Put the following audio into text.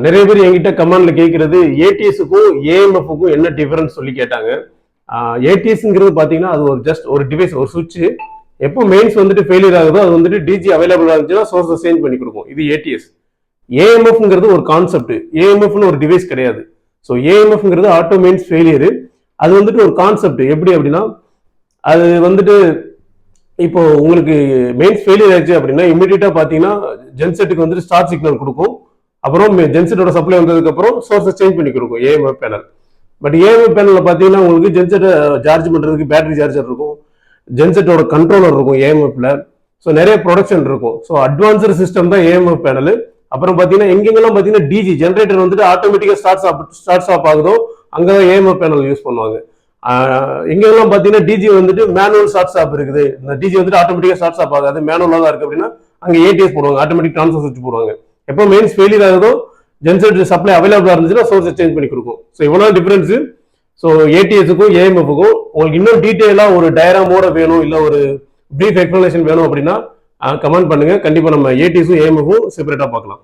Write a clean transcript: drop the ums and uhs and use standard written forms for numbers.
நிறைய பேர் என்கிட்ட கமெண்ட்ல கேட்கறது ஏடிஎஸ்க்கும் ஏஎம்எஃப்க்கும் என்ன டிஃபரன்ஸ் சொல்லி கேட்டாங்க. ஏடிஎஸ்ங்கிறது பார்த்தீங்கன்னா அது ஒரு ஜஸ்ட் ஒரு டிவைஸ், ஒரு சுவிட்ச். எப்போ மெயின்ஸ் வந்துட்டு ஃபெயிலியர் ஆகுதோ அது வந்துட்டு டிஜி அவைலபிள் ஆகுச்சுன்னா சோர்ஸை சேஞ்ச் பண்ணி கொடுக்கும். இது ஏடிஎஸ். ஏஎம்எஃப்ங்கிறது ஒரு கான்செப்ட், ஏஎம்எஃப்னு ஒரு டிவைஸ் கிடையாது. ஸோ ஏஎம்எஃப்ங்கிறது ஆட்டோ மெயின்ஸ் ஃபெயிலியர். அது வந்துட்டு ஒரு கான்செப்ட். எப்படி அப்படின்னா அது வந்துட்டு இப்போ உங்களுக்கு மெயின்ஸ் ஃபெயிலியர் ஆச்சு அப்படின்னா இமீடியட்டா பார்த்தீங்கன்னா ஜென்செட்டுக்கு வந்துட்டு ஸ்டார்ட் சிக்னல் கொடுக்கும். அப்புறம் ஜென்செட்டோட சப்ளை வந்ததுக்கு அப்புறம் சோர்ஸை சேஞ்ச் பண்ணி கொடுக்கும் ஏஎம்எஃப் பேனல். பட் ஏஎம்எஃப் பேனல்ல பார்த்தீங்கன்னா உங்களுக்கு ஜென்செட்டை சார்ஜ் பண்றதுக்கு பேட்டரி சார்ஜர் இருக்கும், ஜென்செட்டோட கண்ட்ரோலர் இருக்கும் ஏஎம்எஃப்ல. ஸோ நிறைய ப்ரொடக்ஷன் இருக்கும். ஸோ அட்வான்ஸ்டு சிஸ்டம் தான் ஏஎம்எஃப் பேனல். அப்புறம் பார்த்தீங்கன்னா எங்கெங்கெல்லாம் பார்த்தீங்கன்னா டிஜி ஜென்ரேட்டர் வந்துட்டு ஆட்டோமேட்டிக்காக ஸ்டார்ட் ஆஃப் ஆகுதோ அங்கே ஏஎம்எஃப் பேனல் யூஸ் பண்ணுவாங்க. எங்கெல்லாம் பார்த்தீங்கன்னா டிஜி வந்துட்டு மேனுவல் ஸ்டார்ட் ஸ்டாப் இருக்குது, இந்த டிஜி வந்துட்டு ஆட்டோமேட்டிக்காக ஸ்டார்ட் ஸ்டாப் ஆகாது, மேனுவலாக தான் இருக்கு அப்படின்னா அங்கே ஏடிஎஸ் போடுவாங்க, ஆட்டோமேட்டிக் ட்ரான்ஸ்ஃபர் சுவிட்ச் போடுவாங்க. எப்போ மெயின்ஸ் ஃபெயிலியர் ஆகுதோ ஜென்செட் சப்ளை அவைலபிளாக இருந்துச்சுன்னா சோர்ஸை சேஞ்ச் பண்ணி கொடுக்கும். ஸோ இவ்வளோ டிஃபரன்ஸ். ஸோ ஏடிஎஸ்க்கும் ஏஎம்எஃப்க்கும் உங்களுக்கு இன்னும் டீட்டெயிலாக ஒரு டயராமோட வேணும், இல்லை ஒரு ப்ரீஃப் எக்ஸ்பிளனேஷன் வேணும் அப்படின்னா கமெண்ட் பண்ணுங்க. கண்டிப்பாக நம்ம ஏடிஎஸும் ஏஎம்எஃப்பும் செப்பரேட்டாக பார்க்கலாம்.